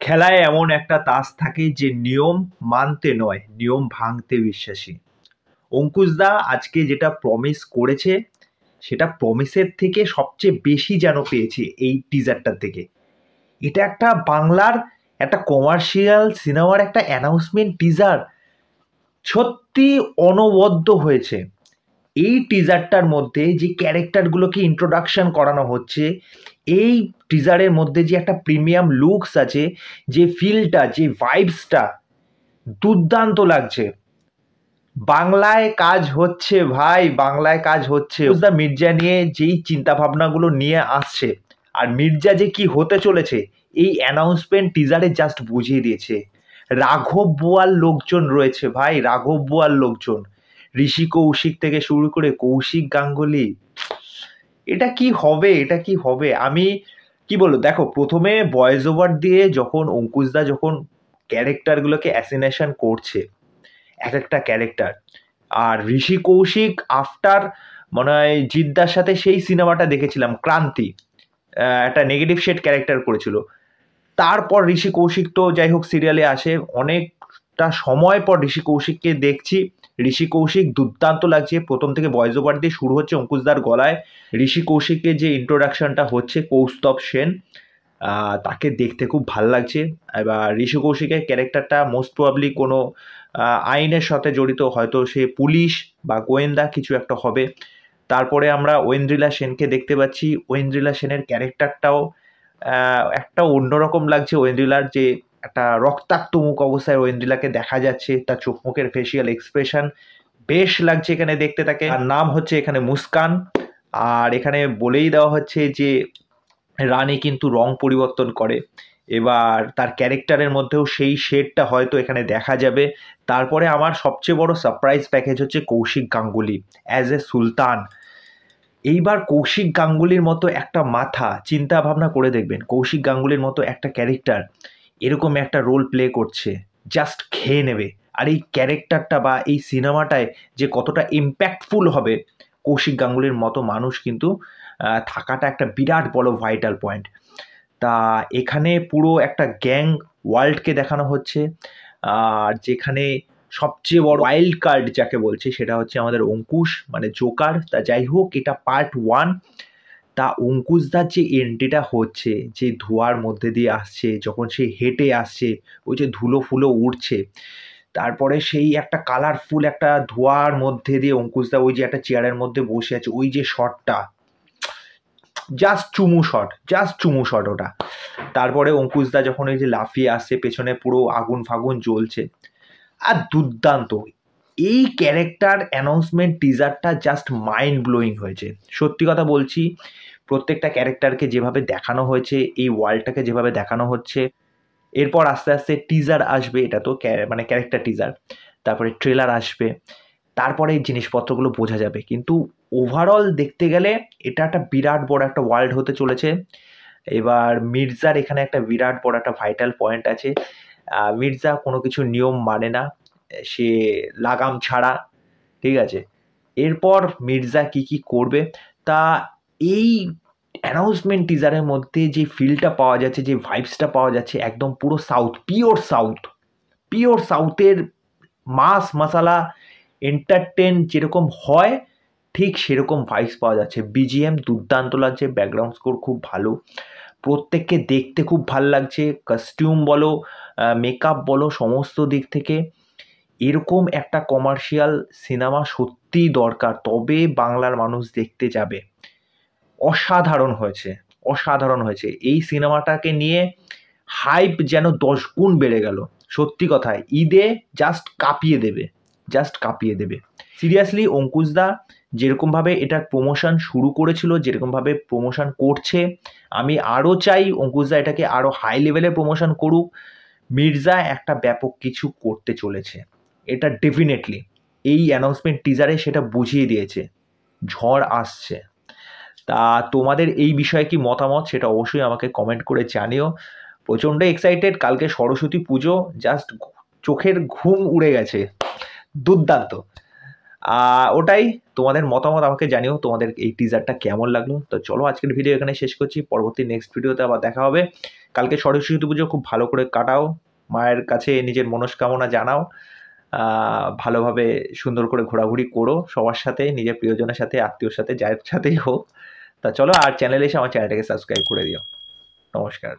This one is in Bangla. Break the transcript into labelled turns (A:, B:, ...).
A: খেলায় এমন একটা তাস থাকে যে নিয়ম মানতে নয়, নিয়ম ভাঙতে বিশ্বাসী। অঙ্কুশদা আজকে যেটা প্রমিস করেছে, সেটা প্রমিসের থেকে সবচেয়ে বেশি যেন পেয়েছে এই টিজারটার থেকে। এটা একটা বাংলার একটা কমার্শিয়াল সিনেমার একটা অ্যানাউন্সমেন্ট টিজার, সত্যি অনবদ্য হয়েছে। এই টিজারটার মধ্যে যে ক্যারেক্টারগুলোকে ইন্ট্রোডাকশন করানো হচ্ছে, এই টিজারের মধ্যে যে একটা প্রিমিয়াম লুকস আছে, যে ফিলটা, যে ভাইবসটা দুর্দান্ত লাগছে। বাংলায় কাজ হচ্ছে ভাই, বাংলায় কাজ হচ্ছে। দা মির্জা নিয়ে যেই চিন্তা ভাবনাগুলো নিয়ে আসছে, আর মির্জা যে কি হতে চলেছে, এই অ্যানাউন্সমেন্ট টিজারে জাস্ট বুঝিয়ে দিয়েছে। রাঘব বোয়াল লোকজন রয়েছে ভাই, রাঘব বোয়াল লোকজন, ঋষি কৌশিক থেকে শুরু করে কৌশিক গাঙ্গুলি। এটা কি হবে, এটা কি হবে? আমি কি বলবো, দেখো প্রথমে ভয়েস ওভার দিয়ে যখন অঙ্কুশদা যখন ক্যারেক্টারগুলোকে অ্যাসিনেশন করছে, এক একটা ক্যারেক্টার, আর ঋষি কৌশিক আফটার মনে হয় জিদ্দার সাথে সেই সিনেমাটা দেখেছিলাম ক্রান্তি, একটা নেগেটিভ শেড ক্যারেক্টার করেছিল। তারপর ঋষি কৌশিক তো যাই হোক সিরিয়ালে আসে, অনেকটা সময় পর ঋষি কৌশিককে দেখছি। ঋষি কৌশিক দুর্দান্ত লাগছে, প্রথম থেকে ভয়েস ওভার দিয়ে শুরু হচ্ছে অঙ্কুশদার গলায় ঋষি কৌশিকের যে ইন্ট্রোডাকশনটা হচ্ছে, কৌস্তব সেন, তাকে দেখতে খুব ভাল লাগছে। এবার ঋষি কৌশিকের ক্যারেক্টারটা মোস্ট প্রবাবলি কোনো আইনের সাথে জড়িত, হয়তো সে পুলিশ বা গোয়েন্দা কিছু একটা হবে। তারপরে আমরা ঐন্দ্রিলা সেনকে দেখতে পাচ্ছি। ঐন্দ্রিলা সেনের ক্যারেক্টারটাও একটা অন্যরকম লাগছে। ঐন্দ্রিলার যে একটা রক্তাক্ত মুখ অবস্থায় ঐন্দ্রিলাকে দেখা যাচ্ছে, তার চোখ মুখের ফেসিয়াল এক্সপ্রেশন বেশ লাগছে এখানে দেখতে তাকে। আর নাম হচ্ছে এখানে মুস্কান। আর এখানে বলেই দেওয়া হচ্ছে যে রানী কিন্তু রং পরিবর্তন করে, এবার তার ক্যারেক্টারের মধ্যেও সেই শেডটা হয়তো এখানে দেখা যাবে। তারপরে আমার সবচেয়ে বড় সারপ্রাইজ প্যাকেজ হচ্ছে কৌশিক গাঙ্গুলি অ্যাজ এ সুলতান। এইবার কৌশিক গাঙ্গুলির মতো একটা মাথা, চিন্তা ভাবনা করে দেখবেন, কৌশিক গাঙ্গুলির মতো একটা ক্যারেক্টার এরকম একটা রোল প্লে করছে, জাস্ট খেয়ে নেবে। আর এই ক্যারেক্টারটা বা এই সিনেমাটায় যে কতটা ইম্প্যাক্টফুল হবে, কৌশিক গাঙ্গুলির মতো মানুষ কিন্তু থাকাটা একটা বিরাট বড় ভাইটাল পয়েন্ট। তা এখানে পুরো একটা গ্যাং ওয়ার্ল্ডকে দেখানো হচ্ছে, আর যেখানে সবচেয়ে বড় ওয়াইল্ড কার্ড যাকে বলছে সেটা হচ্ছে আমাদের অঙ্কুশ, মানে জোকার। তা যাই হোক, এটা পার্ট 1। তা অঙ্কুশদার যে এন্ট্রিটা হচ্ছে, যে ধোঁয়ার মধ্যে দিয়ে আসছে, যখন সে হেঁটে আসছে, ওই যে ধুলো ফুলো উড়ছে, তারপরে সেই একটা কালারফুল একটা ধোঁয়ার মধ্যে দিয়ে অঙ্কুশদা ওই যে একটা চেয়ারের মধ্যে বসে আছে, ওই যে শটটা, জাস্ট চুমু শট, জাস্ট চুমু শট ওটা। তারপরে অঙ্কুশদা যখন ওই যে লাফিয়ে আসছে, পেছনে পুরো আগুন ফাগুন জ্বলছে, আর দুর্দান্ত। এই ক্যারেক্টার অ্যানাউন্সমেন্ট টিজারটা জাস্ট মাইন্ড ব্লোয়িং হয়েছে, সত্যি কথা বলছি। প্রত্যেকটা ক্যারেক্টারকে যেভাবে দেখানো হয়েছে, এই ওয়ার্ল্ডটাকে যেভাবে দেখানো হচ্ছে, এরপর আস্তে আস্তে টিজার আসবে, এটা তো মানে ক্যারেক্টার টিজার, তারপরে ট্রেলার আসবে, তারপরে এই জিনিসপত্রগুলো বোঝা যাবে। কিন্তু ওভারঅল দেখতে গেলে এটা একটা বিরাট বড় একটা ওয়ার্ল্ড হতে চলেছে। এবার মির্জার এখানে একটা বিরাট বড় একটা ভাইটাল পয়েন্ট আছে। মির্জা কোনো কিছু নিয়ম মানে না, সে লাগাম ছাড়া, ঠিক আছে। এরপর মির্জা কি কি করবে, তা এই অ্যানাউন্সমেন্ট টিজারের মধ্যে যে ফিলটা পাওয়া যাচ্ছে, যে ভাইবসটা পাওয়া যাচ্ছে, একদম পুরো সাউথ, পিওর সাউথ, পিওর সাউথের মাস মশালা এন্টারটেন যেরকম হয়, ঠিক সেরকম ভাইবস পাওয়া যাচ্ছে। বিজিএম দুর্দান্ত লাগছে, ব্যাকগ্রাউন্ড স্কোর খুব ভালো, প্রত্যেককে দেখতে খুব ভাল লাগছে। কস্টিউম বলো, মেকআপ বলো, সমস্ত দিক থেকে এরকম একটা কমার্শিয়াল সিনেমা সত্যিই দরকার, তবে বাংলার মানুষ দেখতে যাবে। অসাধারণ হয়েছে, অসাধারণ হয়েছে। এই সিনেমাটাকে নিয়ে হাইপ যেন 10 গুণ বেড়ে গেল। সত্যি কথায় ঈদে জাস্ট কাঁপিয়ে দেবে, জাস্ট কাঁপিয়ে দেবে। সিরিয়াসলি অঙ্কুশদা যেরকমভাবে এটার প্রমোশন শুরু করেছিল, যেরকমভাবে প্রমোশন করছে, আমি আরও চাই অঙ্কুশদা এটাকে আরও হাই লেভেলে প্রমোশন করুক। মির্জা একটা ব্যাপক কিছু করতে চলেছে, এটা ডেফিনেটলি এই অ্যানাউন্সমেন্ট টিজারে সেটা বুঝিয়ে দিয়েছে, ঝড় আসছে। তা তোমাদের এই বিষয়ে কি মতামত সেটা অবশ্যই আমাকে কমেন্ট করে জানিও। প্রচণ্ড এক্সাইটেড, কালকে সরস্বতী পুজো, জাস্ট চোখের ঘুম উড়ে গেছে, দুর্দান্ত। ওটাই, তোমাদের মতামত আমাকে জানিও, তোমাদের এই টিজারটা কেমন লাগলো। তো চলো আজকের ভিডিও এখানে শেষ করছি, পরবর্তী নেক্সট ভিডিওতে আবার দেখা হবে। কালকে সরস্বতী পুজো খুব ভালো করে কাটাও, মায়ের কাছে নিজের মনস্কামনা জানাও, ভালোভাবে সুন্দর করে ঘোরাঘুরি করো সবার সাথে, নিজের প্রিয়জনের সাথে, আত্মীয়র সাথে, যার সাথেই হোক। তা চলো, আর চ্যানেলে এসে আমার চ্যানেলটাকে সাবস্ক্রাইব করে দিও। নমস্কার।